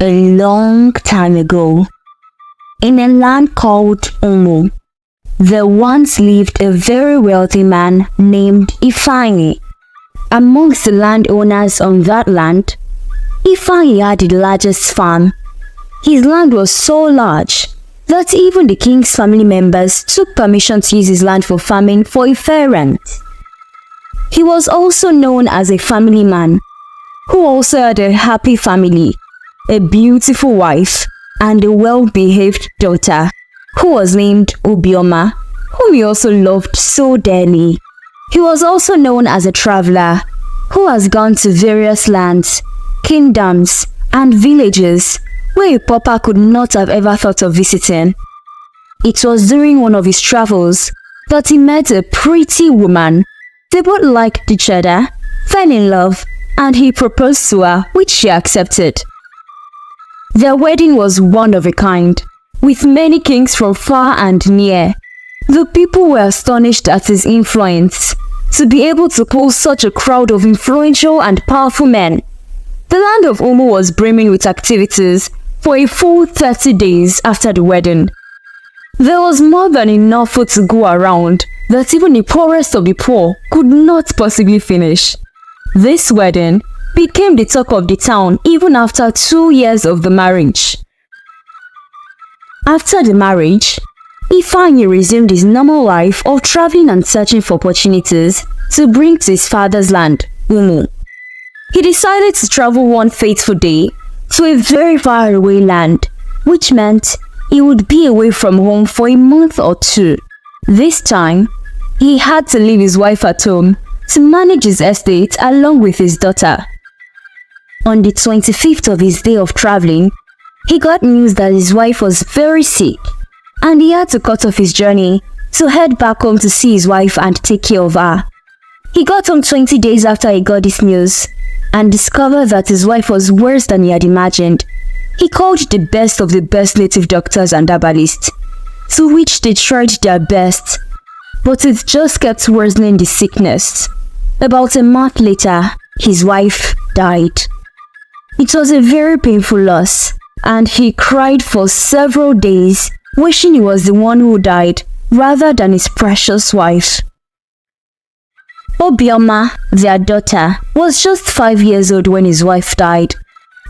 A long time ago, in a land called Omo, there once lived a very wealthy man named Ifeanyi. Amongst the landowners on that land, Ifeanyi had the largest farm. His land was so large that even the king's family members took permission to use his land for farming for a fair rent. He was also known as a family man, who also had a happy family, a beautiful wife, and a well-behaved daughter, who was named Obioma, whom he also loved so dearly. He was also known as a traveler, who has gone to various lands, kingdoms, and villages where a pauper could not have ever thought of visiting. It was during one of his travels that he met a pretty woman. They both liked each other, fell in love, and he proposed to her, which she accepted. Their wedding was one of a kind, with many kings from far and near. The people were astonished at his influence, to be able to pull such a crowd of influential and powerful men. The land of Omo was brimming with activities for a full 30 days after the wedding. There was more than enough food to go around that even the poorest of the poor could not possibly finish. This wedding became the talk of the town even after 2 years of the marriage. After the marriage, Ifeanyi resumed his normal life of traveling and searching for opportunities to bring to his father's land, Umu. He decided to travel one fateful day to a very far away land, which meant he would be away from home for a month or two. This time, he had to leave his wife at home to manage his estate along with his daughter. On the 25th of his day of traveling, he got news that his wife was very sick, and he had to cut off his journey to head back home to see his wife and take care of her. He got home 20 days after he got this news and discovered that his wife was worse than he had imagined. He called the best of the best native doctors and herbalists, to which they tried their best, but it just kept worsening the sickness. About a month later, his wife died. It was a very painful loss, and he cried for several days, wishing he was the one who died rather than his precious wife. Obioma, their daughter, was just 5 years old when his wife died.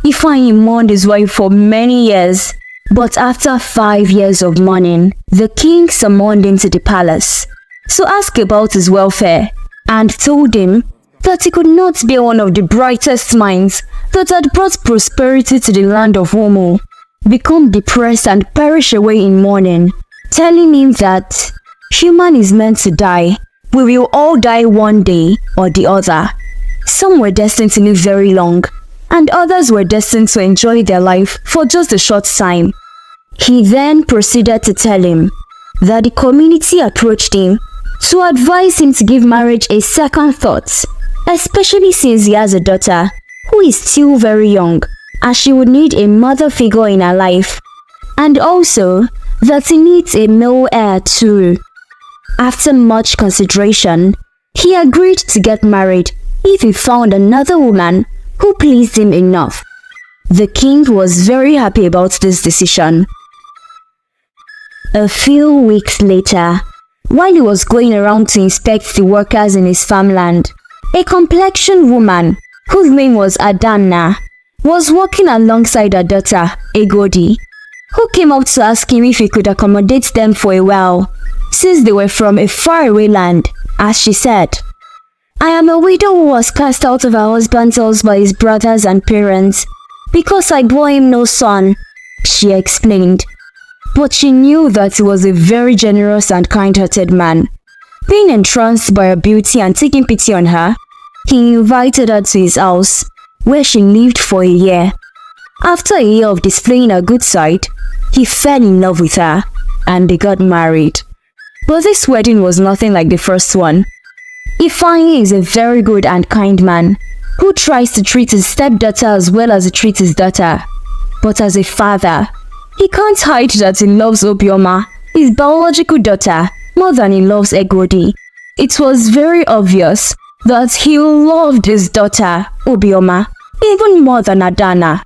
Ifeanyi mourned his wife for many years, but after 5 years of mourning, the king summoned him to the palace to ask about his welfare and told him that he could not be one of the brightest minds that had brought prosperity to the land of Omo, become depressed and perish away in mourning, telling him that human is meant to die. We will all die one day or the other. Some were destined to live very long, and others were destined to enjoy their life for just a short time. He then proceeded to tell him that the community approached him to advise him to give marriage a second thought, especially since he has a daughter who is still very young, as she would need a mother figure in her life, and also that he needs a male heir too. After much consideration, he agreed to get married if he found another woman who pleased him enough. The king was very happy about this decision. A few weeks later, while he was going around to inspect the workers in his farmland, a complexioned woman, whose name was Adanna, was walking alongside her daughter, Egodi, who came up to ask him if he could accommodate them for a while, since they were from a faraway land, as she said. "I am a widow who was cast out of her husband's house by his brothers and parents, because I bore him no son," she explained. But she knew that he was a very generous and kind-hearted man. Being entranced by her beauty and taking pity on her, he invited her to his house, where she lived for a year. After a year of displaying her good side, he fell in love with her, and they got married. But this wedding was nothing like the first one. Ifeanyi is a very good and kind man, who tries to treat his stepdaughter as well as he treats his daughter. But as a father, he can't hide that he loves Obioma, his biological daughter, more than he loves Egodi. It was very obvious that he loved his daughter, Obioma, even more than Adanna.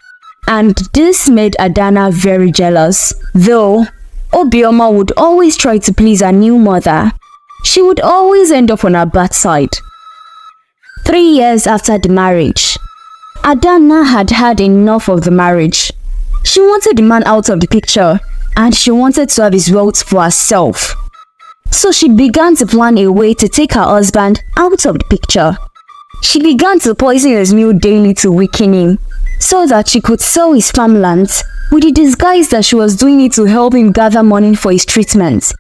and this made Adana very jealous. Though Obioma would always try to please her new mother, she would always end up on her bad side. 3 years after the marriage, Adana had had enough of the marriage. She wanted the man out of the picture, and she wanted to have his wealth for herself. So she began to plan a way to take her husband out of the picture. She began to poison his meal daily to weaken him, so that she could sell his farmlands with the disguise that she was doing it to help him gather money for his treatment.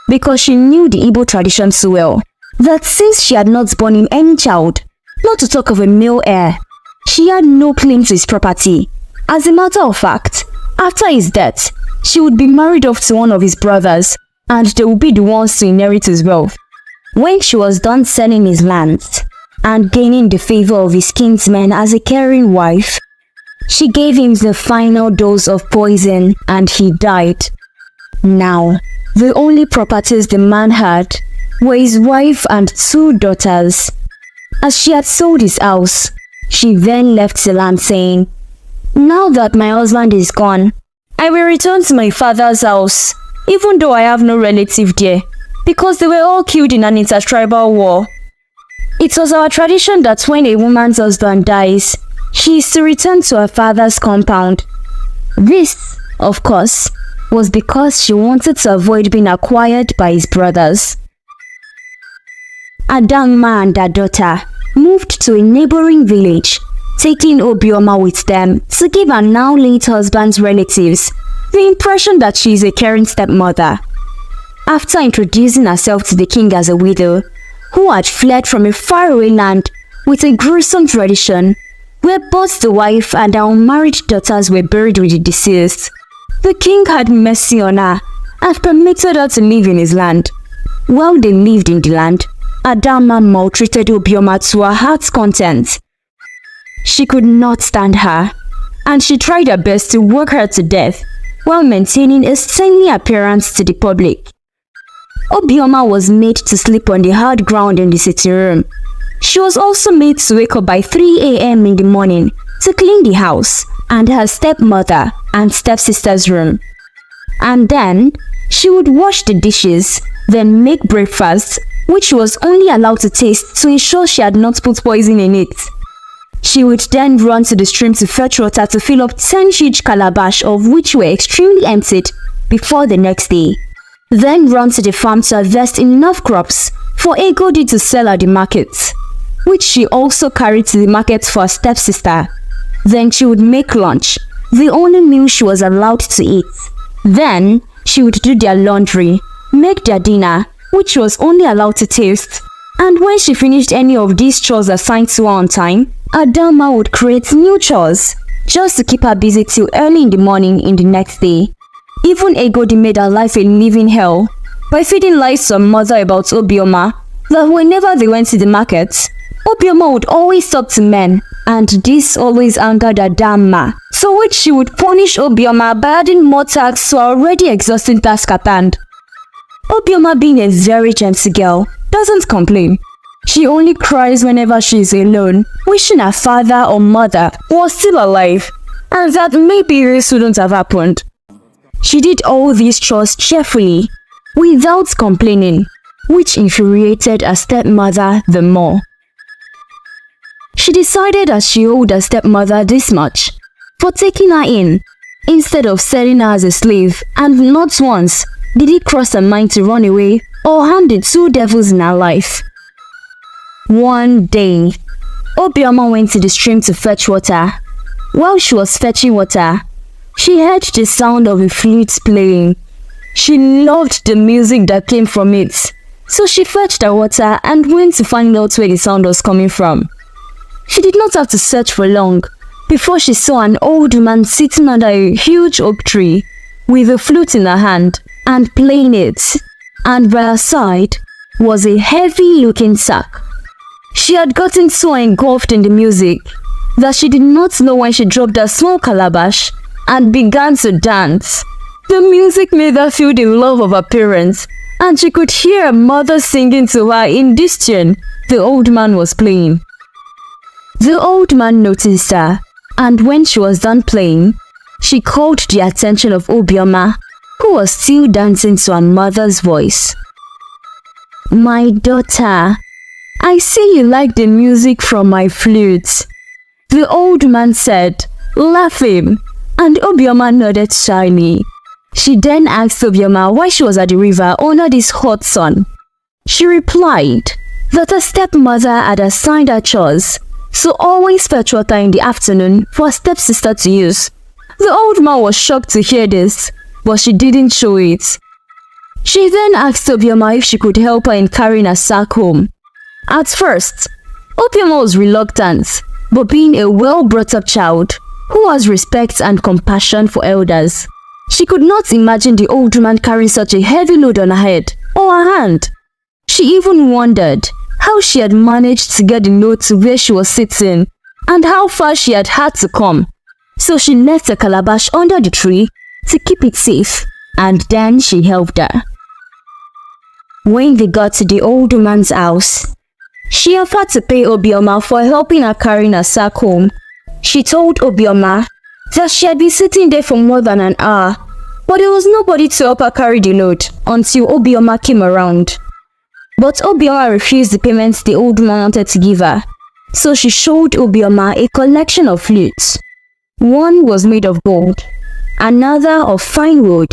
Because she knew the Igbo tradition so well, that since she had not borne him any child, not to talk of a male heir, she had no claim to his property. As a matter of fact, after his death, she would be married off to one of his brothers, and they would be the ones to inherit his wealth. When she was done selling his lands and gaining the favor of his kinsmen as a caring wife, she gave him the final dose of poison and he died. Now, the only properties the man had were his wife and 2 daughters. As she had sold his house, she then left the land saying, "Now that my husband is gone, I will return to my father's house, even though I have no relative there, because they were all killed in an intertribal war." It was our tradition that when a woman's husband dies, she is to return to her father's compound. This, of course, was because she wanted to avoid being acquired by his brothers. Adama and her daughter moved to a neighboring village, taking Obioma with them to give her now late husband's relatives the impression that she is a caring stepmother. After introducing herself to the king as a widow, who had fled from a faraway land with a gruesome tradition where both the wife and her unmarried daughters were buried with the deceased, the king had mercy on her and permitted her to live in his land. While they lived in the land, Adama maltreated Obioma to her heart's content. She could not stand her, and she tried her best to work her to death while maintaining a saintly appearance to the public. Obioma was made to sleep on the hard ground in the sitting room. She was also made to wake up by 3 a.m. in the morning to clean the house and her stepmother and stepsister's room. And then, she would wash the dishes, then make breakfast, which she was only allowed to taste to ensure she had not put poison in it. She would then run to the stream to fetch water to fill up 10 huge calabash, of which were extremely emptied, before the next day. Then run to the farm to harvest enough crops for Egodi to sell at the market, which she also carried to the market for her stepsister. Then she would make lunch, the only meal she was allowed to eat. Then she would do their laundry, make their dinner, which she was only allowed to taste. And when she finished any of these chores assigned to her on time, Adama would create new chores, just to keep her busy till early in the morning in the next day. Even Egodi made her life a living hell by feeding lies to her mother about Obioma, that whenever they went to the market, Obioma would always talk to men, and this always angered Adama, so which she would punish Obioma by adding more tasks to her already exhausting task at hand. Obioma, being a very gentle girl, doesn't complain. She only cries whenever she is alone, wishing her father or mother was still alive, and that maybe this wouldn't have happened. She did all these chores cheerfully, without complaining, which infuriated her stepmother the more. She decided that she owed her stepmother this much for taking her in, instead of selling her as a slave, and not once did it cross her mind to run away or harm the 2 devils in her life. One day, Obioma went to the stream to fetch water. While she was fetching water, she heard the sound of a flute playing. She loved the music that came from it, so she fetched her water and went to find out where the sound was coming from. She did not have to search for long before she saw an old man sitting under a huge oak tree with a flute in her hand and playing it, and by her side was a heavy-looking sack. She had gotten so engulfed in the music that she did not know when she dropped a small calabash and began to dance. The music made her feel the love of her parents, and she could hear her mother singing to her in this tune the old man was playing. The old man noticed her and when she was done playing, she called the attention of Obioma, who was still dancing to her mother's voice. "My daughter, I see you like the music from my flute," the old man said, laughing, and Obioma nodded shyly. She then asked Obioma why she was at the river under this hot sun. She replied that her stepmother had assigned her chores, so always fetch water in the afternoon for her stepsister to use. The old man was shocked to hear this, but she didn't show it. She then asked Obioma if she could help her in carrying her sack home. At first, Obioma was reluctant, but being a well-brought-up child who has respect and compassion for elders, she could not imagine the old woman carrying such a heavy load on her head or her hand. She even wondered how she had managed to get the load to where she was sitting and how far she had to come. So she left a calabash under the tree to keep it safe, and then she helped her. When they got to the old woman's house, she offered to pay Obioma for helping her carrying her sack home. She told Obioma that she had been sitting there for more than an hour, but there was nobody to help her carry the load until Obioma came around. But Obioma refused the payment the old woman wanted to give her, so she showed Obioma a collection of flutes. One was made of gold, another of fine wood,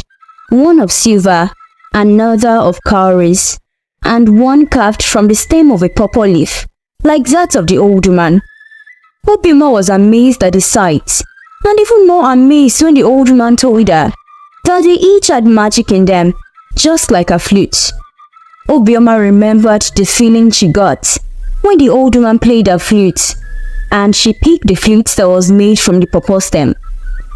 one of silver, another of cowries, and one carved from the stem of a purple leaf, like that of the old woman. Obioma was amazed at the sight, and even more amazed when the old woman told her that they each had magic in them, just like a flute. Obioma remembered the feeling she got when the old woman played her flute, and she picked the flute that was made from the purple stem.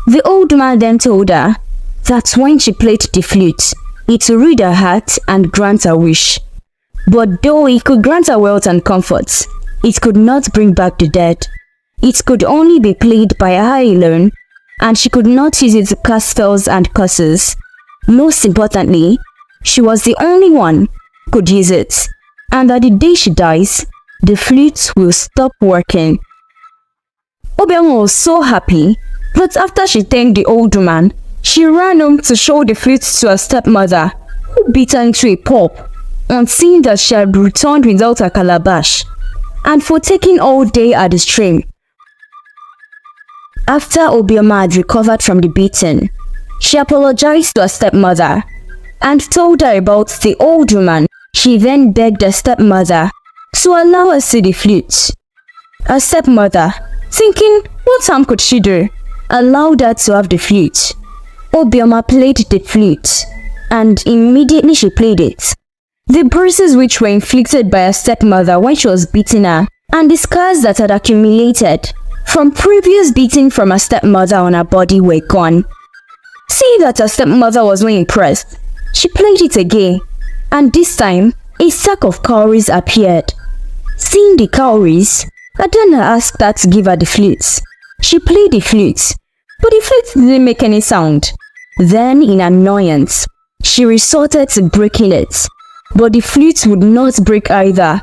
The old woman then told her that when she played the flute, it would read her heart and grant her wish. But though it could grant her wealth and comfort, it could not bring back the dead. It could only be played by her alone, and she could not use it to cast spells and curses. Most importantly, she was the only one who could use it, and that the day she dies, the flute will stop working. Obioma was so happy that after she thanked the old woman, she ran home to show the flute to her stepmother, who beat her into a pulp on seeing that she had returned without her calabash, and for taking all day at the stream. After Obioma had recovered from the beating, she apologized to her stepmother and told her about the old woman. She then begged her stepmother to allow her to see the flute. Her stepmother, thinking what harm could she do, allowed her to have the flute. Obioma played the flute, and immediately she played it, the bruises which were inflicted by her stepmother when she was beating her, and the scars that had accumulated from previous beating from her stepmother on her body were gone. Seeing that her stepmother was not impressed, she played it again, and this time a sack of cowries appeared. Seeing the cowries, Adana asked her to give her the flute. She played the flute, but the flute didn't make any sound. Then, in annoyance, she resorted to breaking it, but the flute would not break either,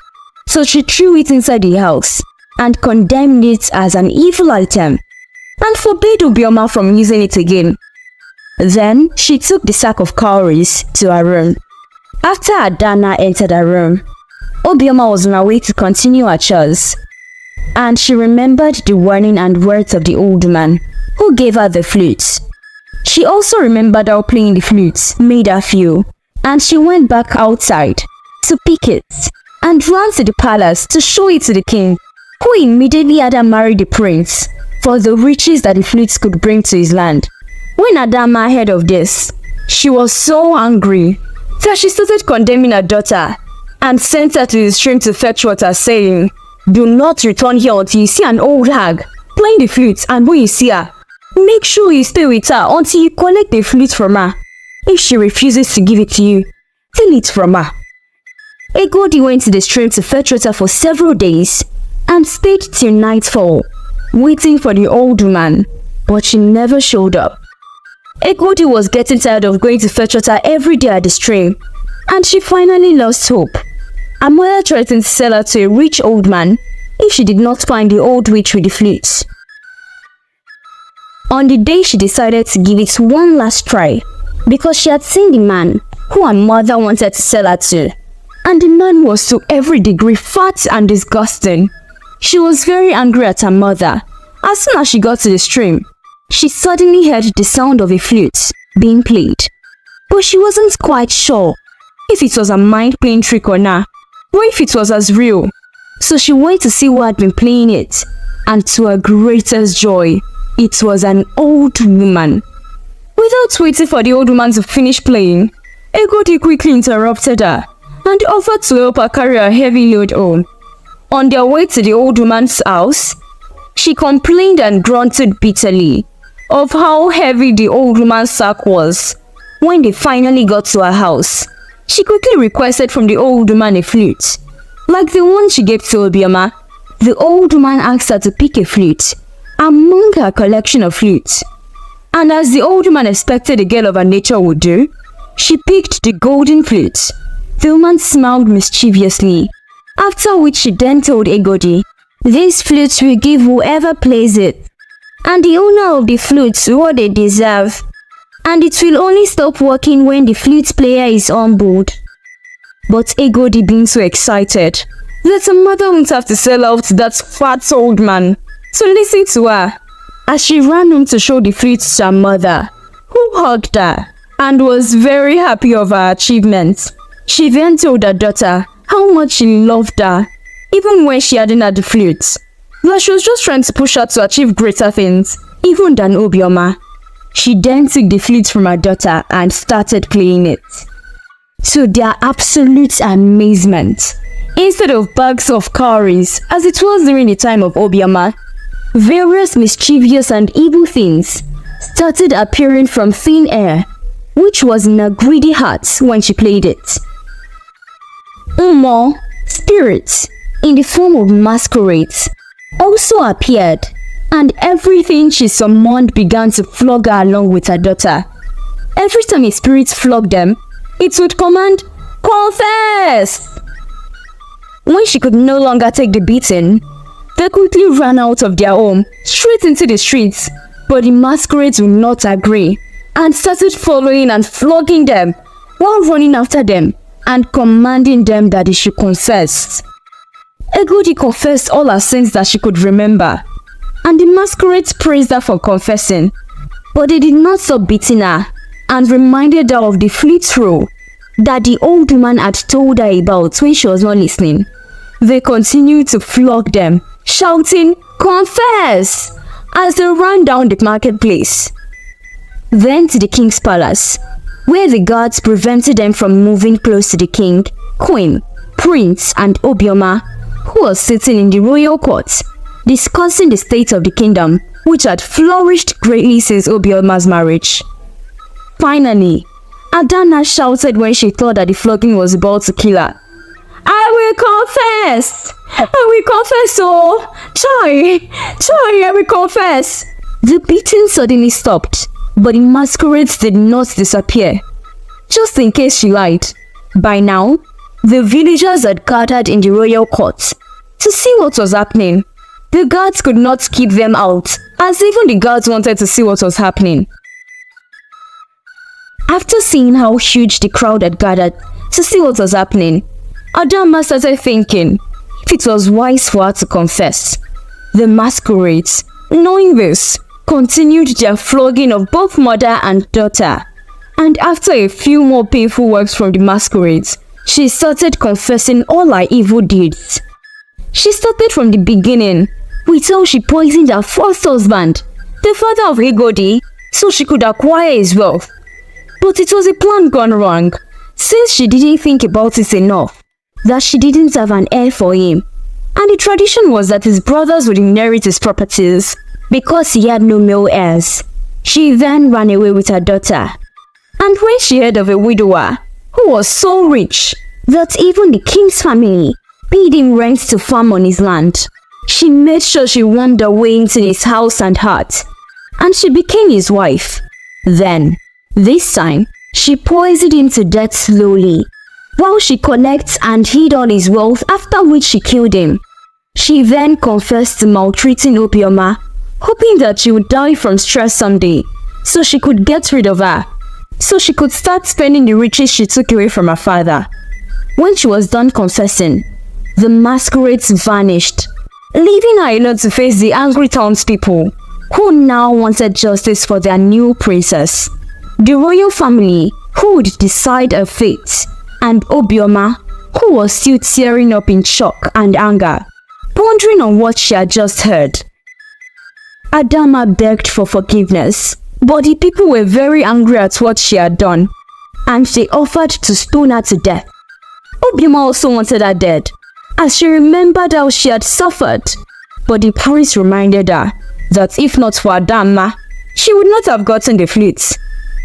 so she threw it inside the house and condemned it as an evil item, and forbade Obioma from using it again. Then, she took the sack of cowries to her room. After Adana entered her room, Obioma was on her way to continue her chores, and she remembered the warning and words of the old man who gave her the flute. She also remembered how playing the flute made her feel, and she went back outside to pick it and ran to the palace to show it to the king, who immediately had her marry the prince for the riches that the flute could bring to his land. When Adama heard of this, she was so angry that she started condemning her daughter and sent her to the stream to fetch water, saying, "Do not return here until you see an old hag playing the flute, and when you see her, make sure you stay with her until you collect the flute from her. If she refuses to give it to you, steal it from her." Egodi went to the stream to fetch water for several days and stayed till nightfall, waiting for the old woman, but she never showed up. Egodi was getting tired of going to fetch water every day at the stream, and she finally lost hope. Her mother threatened to sell her to a rich old man if she did not find the old witch with the flute. On the day she decided to give it one last try, because she had seen the man who her mother wanted to sell her to, and the man was to every degree fat and disgusting. She was very angry at her mother. As soon as she got to the stream, she suddenly heard the sound of a flute being played, but she wasn't quite sure if it was a mind-playing trick or not, or if it was as real. So she went to see who had been playing it, and to her greatest joy, it was an old woman. Without waiting for the old woman to finish playing, Egodi quickly interrupted her and offered to help her carry a heavy load home. On their way to the old woman's house, she complained and grunted bitterly of how heavy the old woman's sack was. When they finally got to her house, she quickly requested from the old woman a flute, like the one she gave to Obioma. The old woman asked her to pick a flute among her collection of flutes, and as the old woman expected a girl of her nature would do, she picked the golden flute. The woman smiled mischievously, after which she then told Egodi, "These flutes will give whoever plays it, and the owner of the flutes what they deserve, and it will only stop working when the flute player is humbled." But Egodi, being so excited that her mother wouldn't have to sell out to that fat old man, to listen to her, as she ran home to show the flute to her mother, who hugged her and was very happy of her achievement. She then told her daughter how much she loved her, even when she hadn't had the flute, that she was just trying to push her to achieve greater things, even than Obioma. She then took the flute from her daughter and started playing it. To their absolute amazement, instead of bags of cowries, as it was during the time of Obioma, various mischievous and evil things started appearing from thin air, which was in her greedy heart when she played it. More spirits in the form of masquerades also appeared, and everything she summoned began to flog her along with her daughter. Every time a spirit flogged them, it would command, "Confess!" When she could no longer take the beating, they quickly ran out of their home, straight into the streets, but the masquerades would not agree, and started following and flogging them, while running after them and commanding them that they should confess. Egodi confessed all her sins that she could remember, and the masquerades praised her for confessing, but they did not stop beating her, and reminded her of the flute role that the old woman had told her about when she was not listening. They continued to flog them, shouting, "Confess!" as they ran down the marketplace. Then to the king's palace, where the guards prevented them from moving close to the king, queen, prince, and Obioma, who was sitting in the royal court, discussing the state of the kingdom, which had flourished greatly since Obioma's marriage. Finally, Adana shouted when she thought that the flogging was about to kill her, "I will confess! I will confess, oh! Joy! Joy, I will confess!" The beating suddenly stopped, but the masquerades did not disappear. Just in case she lied, by now, the villagers had gathered in the royal court to see what was happening. The guards could not keep them out, as even the guards wanted to see what was happening. After seeing how huge the crowd had gathered to see what was happening, Adama started thinking if it was wise for her to confess. The masquerades, knowing this, continued their flogging of both mother and daughter, and after a few more painful words from the masquerades, she started confessing all her evil deeds. She started from the beginning with how she poisoned her first husband, the father of Egodi, so she could acquire his wealth. But it was a plan gone wrong, since she didn't think about it enough, that she didn't have an heir for him, and the tradition was that his brothers would inherit his properties because he had no male heirs. She then ran away with her daughter, and when she heard of a widower who was so rich that even the king's family paid him rent to farm on his land, she made sure she wormed her way into his house and heart, and she became his wife. Then, this time, she poisoned him to death slowly, while she collects and hid all his wealth, after which she killed him. She then confessed to maltreating Obioma, hoping that she would die from stress someday, so she could get rid of her, so she could start spending the riches she took away from her father. When she was done confessing, the masquerades vanished, leaving her alone to face the angry townspeople, who now wanted justice for their new princess. The royal family, who would decide her fate, and Obioma, who was still tearing up in shock and anger, pondering on what she had just heard. Adama begged for forgiveness, but the people were very angry at what she had done, and they offered to stone her to death. Obioma also wanted her dead, as she remembered how she had suffered, but the prince reminded her that if not for Adama, she would not have gotten the flute.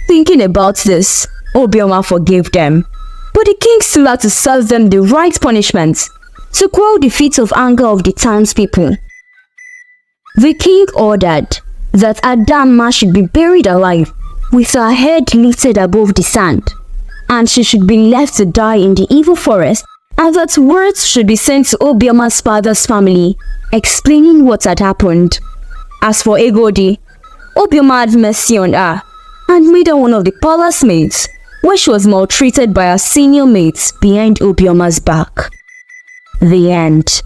Thinking about this, Obioma forgave them, but the king still had to serve them the right punishment to quell the fit of anger of the townspeople. The king ordered that Adama should be buried alive with her head lifted above the sand, and she should be left to die in the evil forest, and that words should be sent to Obioma's father's family explaining what had happened. As for Egodi, Obioma had mercy on her and made her one of the palace maids, where she was maltreated by her senior mates behind Obioma's back. The end.